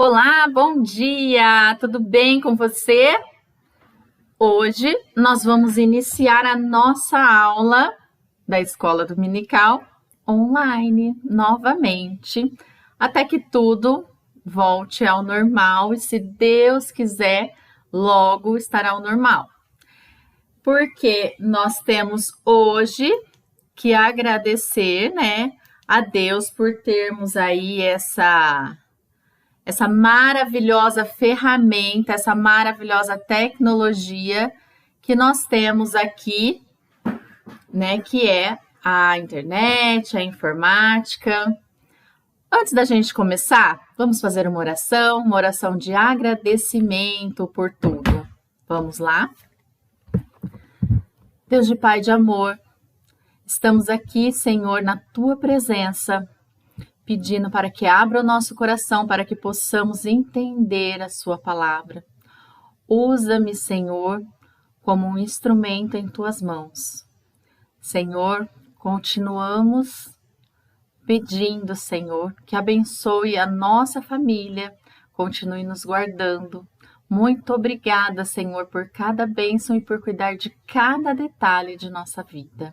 Olá, bom dia! Tudo bem com você? Hoje nós vamos iniciar a nossa aula da Escola Dominical online novamente, até que tudo volte ao normal e, se Deus quiser, logo estará ao normal. Porque nós temos hoje que agradecer, a Deus por termos aí essa maravilhosa ferramenta, essa maravilhosa tecnologia que nós temos aqui, que é a internet, a informática. Antes da gente começar, vamos fazer uma oração de agradecimento por tudo. Vamos lá? Deus de Pai de amor, estamos aqui, Senhor, na Tua presença, pedindo para que abra o nosso coração, para que possamos entender a sua palavra. Usa-me, Senhor, como um instrumento em tuas mãos. Senhor, continuamos pedindo, Senhor, que abençoe a nossa família, continue nos guardando. Muito obrigada, Senhor, por cada bênção e por cuidar de cada detalhe de nossa vida.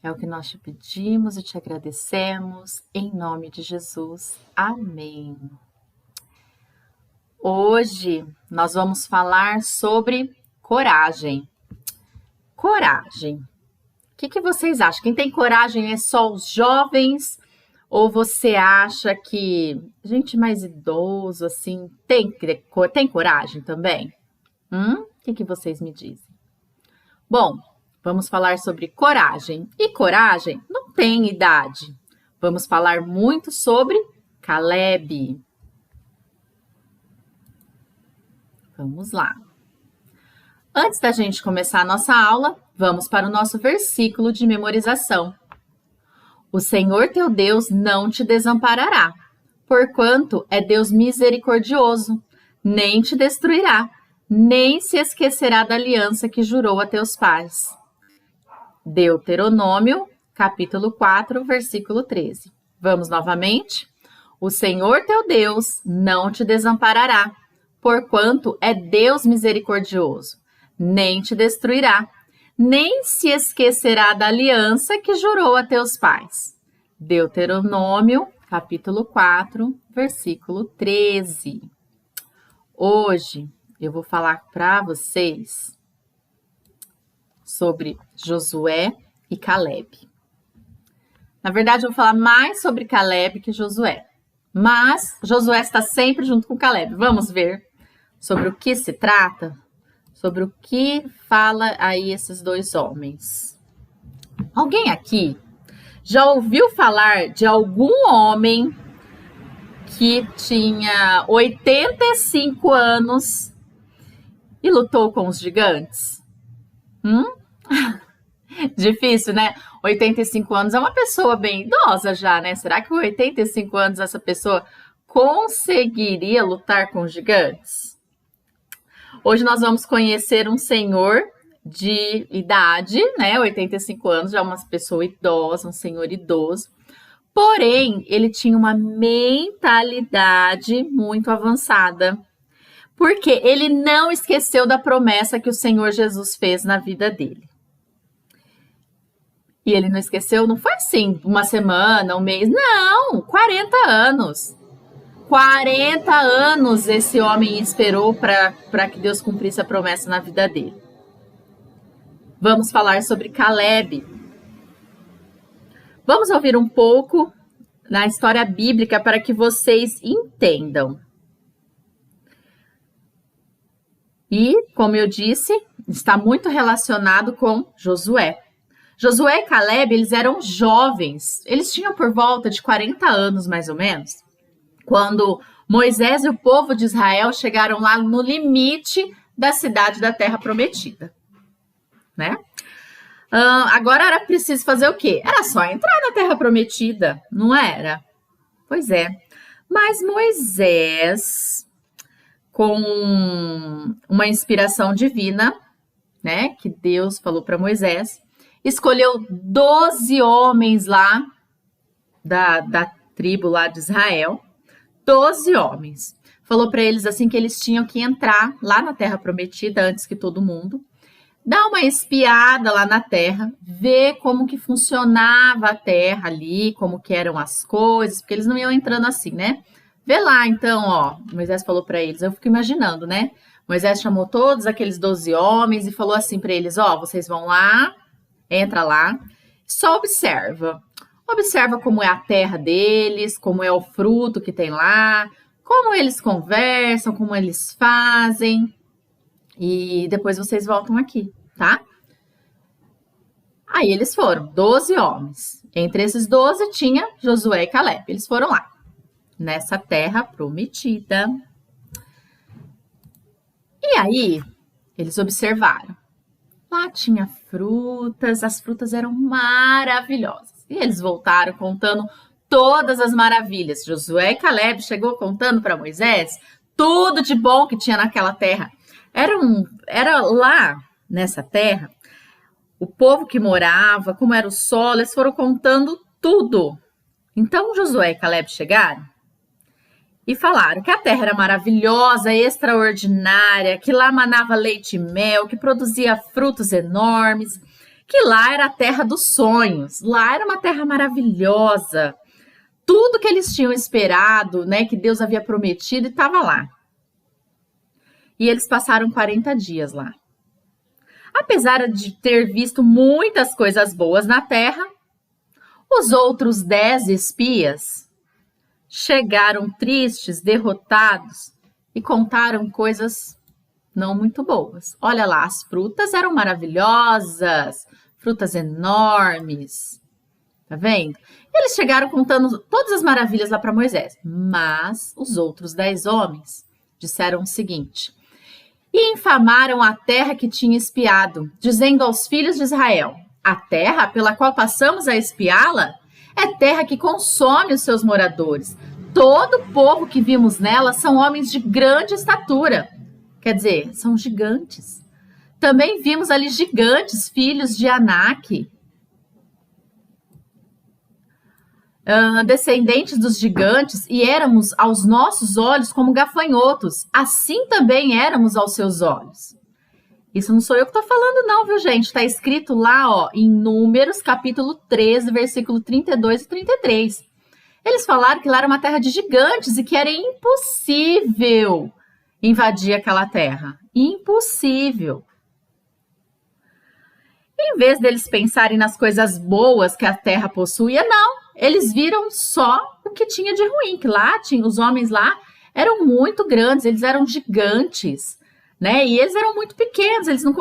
É o que nós te pedimos e te agradecemos, em nome de Jesus. Amém. Hoje nós vamos falar sobre coragem. Coragem. O que vocês acham? Quem tem coragem é só os jovens? Ou você acha que gente mais idoso, assim, tem coragem também? O que vocês me dizem? Bom, vamos falar sobre coragem. E coragem não tem idade. Vamos falar muito sobre Caleb. Vamos lá. Antes da gente começar a nossa aula, vamos para o nosso versículo de memorização. O Senhor teu Deus não te desamparará, porquanto é Deus misericordioso, nem te destruirá, nem se esquecerá da aliança que jurou a teus pais. Deuteronômio, capítulo 4, versículo 13. Vamos novamente? O Senhor teu Deus não te desamparará, porquanto é Deus misericordioso, nem te destruirá, nem se esquecerá da aliança que jurou a teus pais. Deuteronômio, capítulo 4, versículo 13. Hoje eu vou falar para vocês sobre Josué e Caleb. Na verdade, eu vou falar mais sobre Caleb que Josué. Mas Josué está sempre junto com Caleb. Vamos ver sobre o que se trata? Sobre o que fala aí esses dois homens. Alguém aqui já ouviu falar de algum homem que tinha 85 anos e lutou com os gigantes? Difícil, né? 85 anos é uma pessoa bem idosa já, né? Será que com 85 anos essa pessoa conseguiria lutar com gigantes? Hoje nós vamos conhecer um senhor de idade, 85 anos, já uma pessoa idosa, um senhor idoso. Porém, ele tinha uma mentalidade muito avançada, porque ele não esqueceu da promessa que o Senhor Jesus fez na vida dele. E ele não esqueceu, não foi assim, uma semana, um mês, não, 40 anos. 40 anos esse homem esperou para que Deus cumprisse a promessa na vida dele. Vamos falar sobre Caleb. Vamos ouvir um pouco na história bíblica para que vocês entendam. E, como eu disse, está muito relacionado com Josué. Josué e Caleb, eles eram jovens. Eles tinham por volta de 40 anos, mais ou menos, quando Moisés e o povo de Israel chegaram lá no limite da cidade da Terra Prometida, agora era preciso fazer o quê? Era só entrar na Terra Prometida, não era? Pois é. Mas Moisés, com uma inspiração divina, que Deus falou para Moisés, escolheu 12 homens lá da tribo lá de Israel, 12 homens. falou para eles assim que eles tinham que entrar lá na Terra Prometida antes que todo mundo, dar uma espiada lá na Terra, ver como que funcionava a Terra ali, como que eram as coisas, porque eles não iam entrando assim, né? Vê lá, então, ó, Moisés falou para eles, eu fico imaginando, né? Moisés chamou todos aqueles 12 homens e falou assim para eles, ó, vocês vão lá, entra lá, só observa. Observa como é a terra deles, como é o fruto que tem lá, como eles conversam, como eles fazem. E depois vocês voltam aqui, tá? Aí eles foram, 12 homens. Entre esses 12 tinha Josué e Caleb. Eles foram lá, nessa terra prometida. E aí, eles observaram. Lá tinha frutas, as frutas eram maravilhosas. E eles voltaram contando todas as maravilhas. Josué e Caleb chegou contando para Moisés tudo de bom que tinha naquela terra. Era lá, nessa terra, o povo que morava, como era o solo, eles foram contando tudo. Então, Josué e Caleb chegaram e falaram que a terra era maravilhosa, extraordinária, que lá manava leite e mel, que produzia frutos enormes, que lá era a terra dos sonhos, lá era uma terra maravilhosa. Tudo que eles tinham esperado, né, que Deus havia prometido, estava lá. E eles passaram 40 dias lá. Apesar de ter visto muitas coisas boas na terra, os outros 10 espias chegaram tristes, derrotados e contaram coisas não muito boas. Olha lá, as frutas eram maravilhosas, frutas enormes. Tá vendo? Eles chegaram contando todas as maravilhas lá para Moisés. Mas os outros 10 homens disseram o seguinte: e infamaram a terra que tinha espiado, dizendo aos filhos de Israel: a terra pela qual passamos a espiá-la é terra que consome os seus moradores. Todo o povo que vimos nela são homens de grande estatura. Quer dizer, são gigantes. Também vimos ali gigantes, filhos de Anak, descendentes dos gigantes, e éramos aos nossos olhos como gafanhotos. Assim também éramos aos seus olhos. Isso não sou eu que estou falando não, viu, gente? Está escrito lá, ó, em Números, capítulo 13, versículo 32 e 33. Eles falaram que lá era uma terra de gigantes e que era impossível invadir aquela terra. Impossível. Em vez deles pensarem nas coisas boas que a terra possuía, não. Eles viram só o que tinha de ruim, que lá tinha, os homens lá eram muito grandes, eles eram gigantes, né? E eles eram muito pequenos, eles não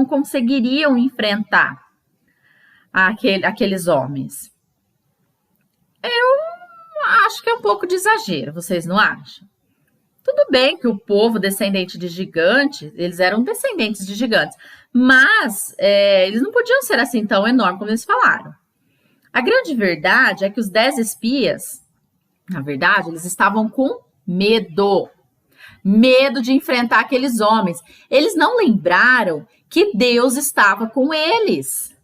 conseguiriam enfrentar aqueles homens. Eu acho que é um pouco de exagero, vocês não acham? Tudo bem que o povo descendente de gigantes, eles eram descendentes de gigantes, mas eles não podiam ser assim tão enormes como eles falaram. A grande verdade é que os 10 espias, na verdade, eles estavam com medo. Medo de enfrentar aqueles homens. Eles não lembraram que Deus estava com eles.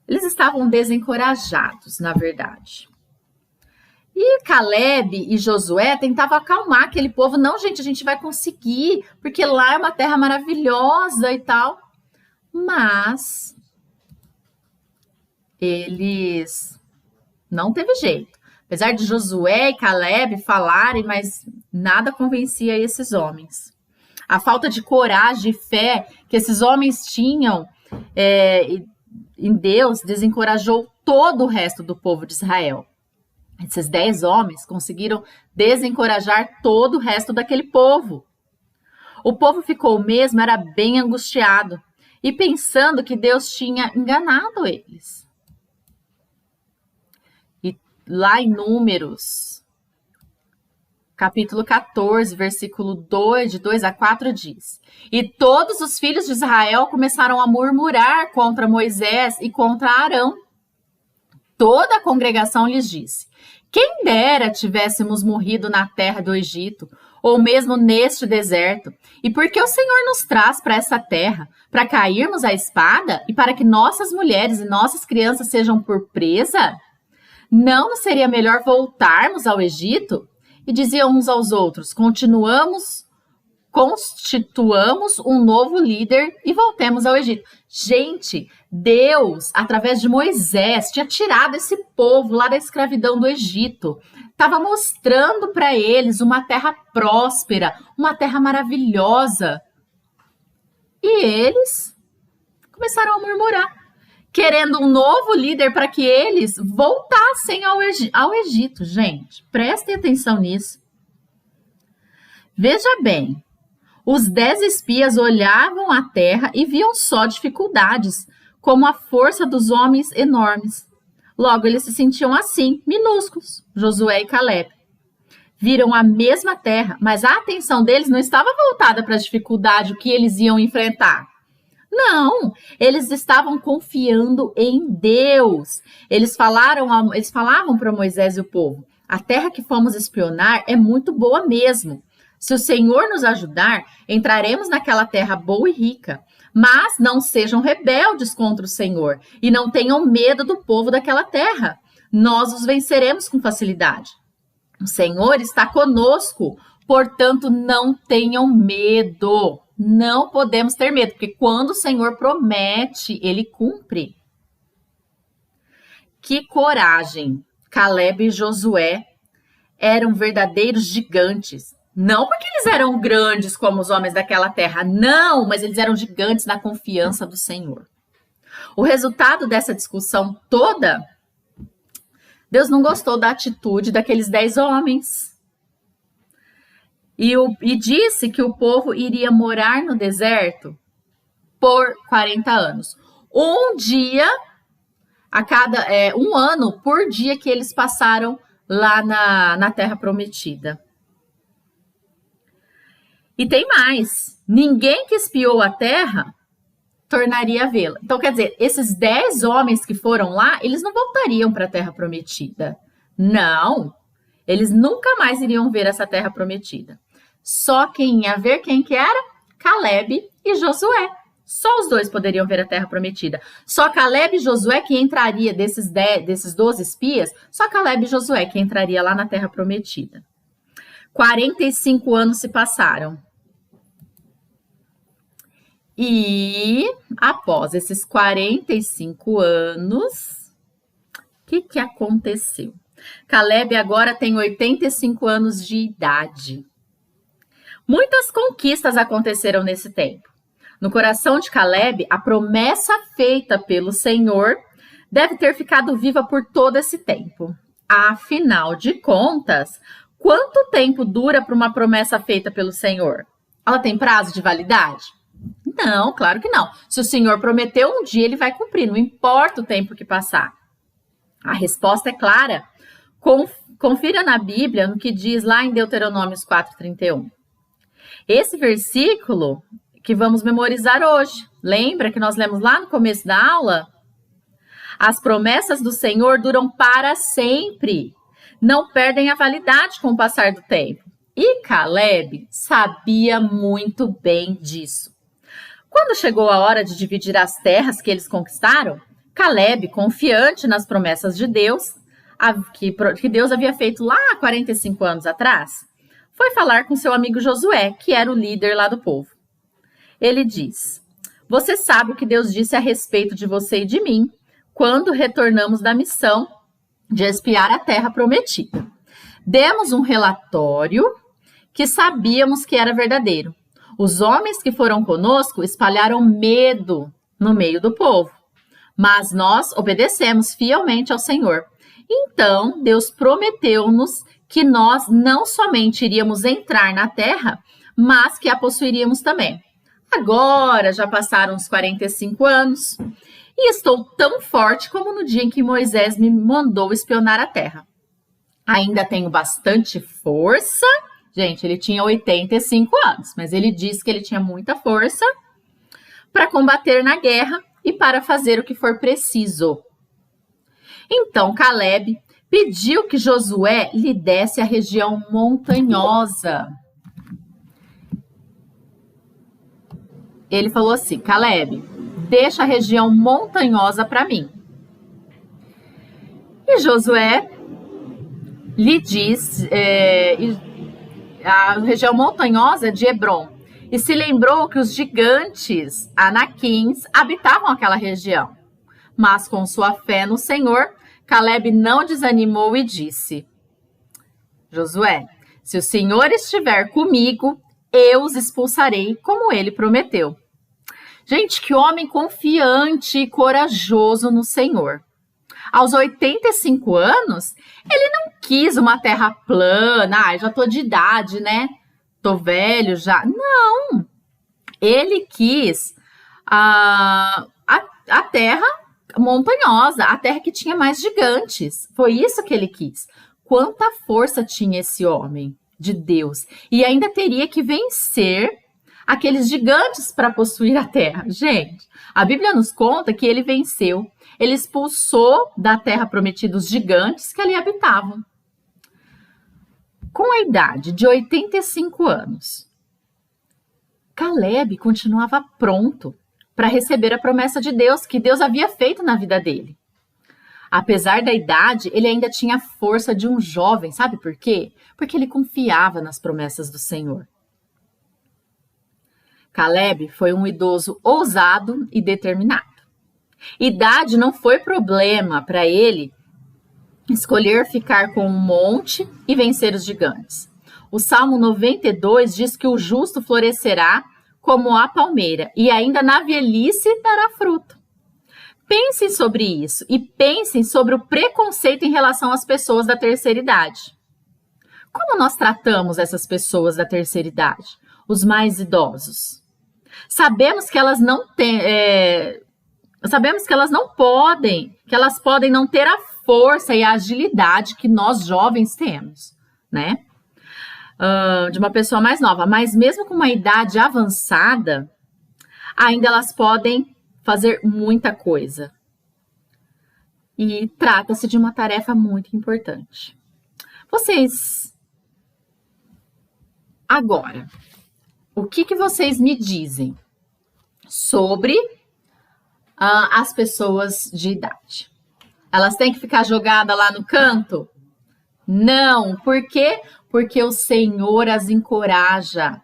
Eles estavam desencorajados, na verdade. E Caleb e Josué tentavam acalmar aquele povo. Não, gente, a gente vai conseguir, porque lá é uma terra maravilhosa e tal. Mas eles não teve jeito. Apesar de Josué e Caleb falarem, mas nada convencia esses homens. A falta de coragem e fé que esses homens tinham em Deus desencorajou todo o resto do povo de Israel. Esses 10 homens conseguiram desencorajar todo o resto daquele povo. O povo ficou mesmo, era bem angustiado e pensando que Deus tinha enganado eles. E lá em Números, capítulo 14, versículo 2, de 2 a 4 diz: e todos os filhos de Israel começaram a murmurar contra Moisés e contra Arão. Toda a congregação lhes disse: quem dera tivéssemos morrido na terra do Egito, ou mesmo neste deserto. E por que o Senhor nos traz para essa terra? Para cairmos à espada e para que nossas mulheres e nossas crianças sejam por presa? Não seria melhor voltarmos ao Egito? e diziam uns aos outros: constituamos um novo líder e voltemos ao Egito. Gente, Deus, através de Moisés, tinha tirado esse povo lá da escravidão do Egito. Estava mostrando para eles uma terra próspera, uma terra maravilhosa. E eles começaram a murmurar, querendo um novo líder para que eles voltassem ao Egito. Gente, prestem atenção nisso. Veja bem, os 10 espias olhavam a terra e viam só dificuldades, como a força dos homens enormes. Logo, eles se sentiam assim, minúsculos, Josué e Caleb. Viram a mesma terra, mas a atenção deles não estava voltada para a dificuldade que eles iam enfrentar. Não, eles estavam confiando em Deus. Eles falavam para Moisés e o povo: a terra que fomos espionar é muito boa mesmo. Se o Senhor nos ajudar, entraremos naquela terra boa e rica. Mas não sejam rebeldes contra o Senhor e não tenham medo do povo daquela terra. Nós os venceremos com facilidade. O Senhor está conosco, portanto, não tenham medo. Não podemos ter medo, porque quando o Senhor promete, Ele cumpre. Que coragem! Caleb e Josué eram verdadeiros gigantes. Não porque eles eram grandes como os homens daquela terra, não, mas eles eram gigantes na confiança do Senhor. O resultado dessa discussão toda, Deus não gostou da atitude daqueles 10 homens. E disse que o povo iria morar no deserto por 40 anos. Um ano por dia que eles passaram lá na Terra Prometida. E tem mais, ninguém que espiou a terra tornaria a vê-la. Então, quer dizer, esses 10 homens que foram lá, eles não voltariam para a Terra Prometida. Não, eles nunca mais iriam ver essa Terra Prometida. Só quem ia ver, quem que era? Caleb e Josué. Só os dois poderiam ver a Terra Prometida. Só Caleb e Josué que entraria desses 12 espias, só Caleb e Josué que entraria lá na Terra Prometida. 45 anos se passaram. E após esses 45 anos, o que aconteceu? Caleb agora tem 85 anos de idade. Muitas conquistas aconteceram nesse tempo. No coração de Caleb, a promessa feita pelo Senhor deve ter ficado viva por todo esse tempo. Afinal de contas, quanto tempo dura para uma promessa feita pelo Senhor? Ela tem prazo de validade? Não, claro que não. Se o Senhor prometeu um dia, Ele vai cumprir, não importa o tempo que passar. A resposta é clara. Confira na Bíblia no que diz lá em Deuteronômio 4:31. Esse versículo que vamos memorizar hoje. Lembra que nós lemos lá no começo da aula? As promessas do Senhor duram para sempre. Não perdem a validade com o passar do tempo. E Caleb sabia muito bem disso. Quando chegou a hora de dividir as terras que eles conquistaram, Caleb, confiante nas promessas de Deus, que Deus havia feito lá há 45 anos atrás, foi falar com seu amigo Josué, que era o líder lá do povo. Ele diz: você sabe o que Deus disse a respeito de você e de mim, quando retornamos da missão de espiar a terra prometida. Demos um relatório que sabíamos que era verdadeiro. Os homens que foram conosco espalharam medo no meio do povo, mas nós obedecemos fielmente ao Senhor. Então, Deus prometeu-nos que nós não somente iríamos entrar na terra, mas que a possuiríamos também. Agora já passaram uns 45 anos e estou tão forte como no dia em que Moisés me mandou espionar a terra. Ainda tenho bastante força. Gente, ele tinha 85 anos, mas ele disse que ele tinha muita força para combater na guerra e para fazer o que for preciso. Então, Caleb pediu que Josué lhe desse a região montanhosa. Ele falou assim: Caleb, deixa a região montanhosa para mim. E Josué lhe diz, a região montanhosa de Hebrom, e se lembrou que os gigantes Anaquins habitavam aquela região. Mas com sua fé no Senhor, Calebe não desanimou e disse: Josué, se o Senhor estiver comigo, eu os expulsarei, como ele prometeu. Gente, que homem confiante e corajoso no Senhor. Aos 85 anos, ele não quis uma terra plana, já tô de idade, né? Tô velho já. Não! Ele quis a terra montanhosa, a terra que tinha mais gigantes. Foi isso que ele quis. Quanta força tinha esse homem de Deus. E ainda teria que vencer aqueles gigantes para possuir a terra. Gente, a Bíblia nos conta que ele venceu. Ele expulsou da terra prometida os gigantes que ali habitavam. Com a idade de 85 anos, Calebe continuava pronto para receber a promessa de Deus que Deus havia feito na vida dele. Apesar da idade, ele ainda tinha a força de um jovem, sabe por quê? Porque ele confiava nas promessas do Senhor. Calebe foi um idoso ousado e determinado. Idade não foi problema para ele escolher ficar com um monte e vencer os gigantes. O Salmo 92 diz que o justo florescerá como a palmeira e ainda na velhice dará fruto. Pensem sobre isso e pensem sobre o preconceito em relação às pessoas da terceira idade. Como nós tratamos essas pessoas da terceira idade, os mais idosos? Sabemos que elas não têm, sabemos que elas não podem, que elas podem não ter a força e a agilidade que nós jovens temos, né? De uma pessoa mais nova, mas mesmo com uma idade avançada, ainda elas podem fazer muita coisa. E trata-se de uma tarefa muito importante. Vocês, agora, o que vocês me dizem sobre as pessoas de idade? Elas têm que ficar jogadas lá no canto? Não, por quê? Porque o Senhor as encoraja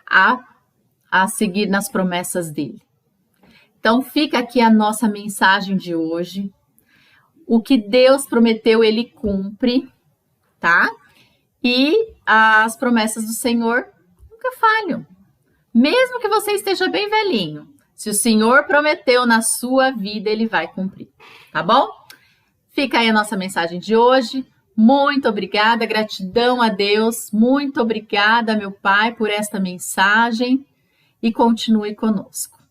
a seguir nas promessas dele. Então fica aqui a nossa mensagem de hoje. O que Deus prometeu, ele cumpre, tá? E as promessas do Senhor nunca falham. Mesmo que você esteja bem velhinho, se o Senhor prometeu na sua vida, ele vai cumprir, tá bom? Fica aí a nossa mensagem de hoje. Muito obrigada, gratidão a Deus. Muito obrigada, meu Pai, por esta mensagem e continue conosco.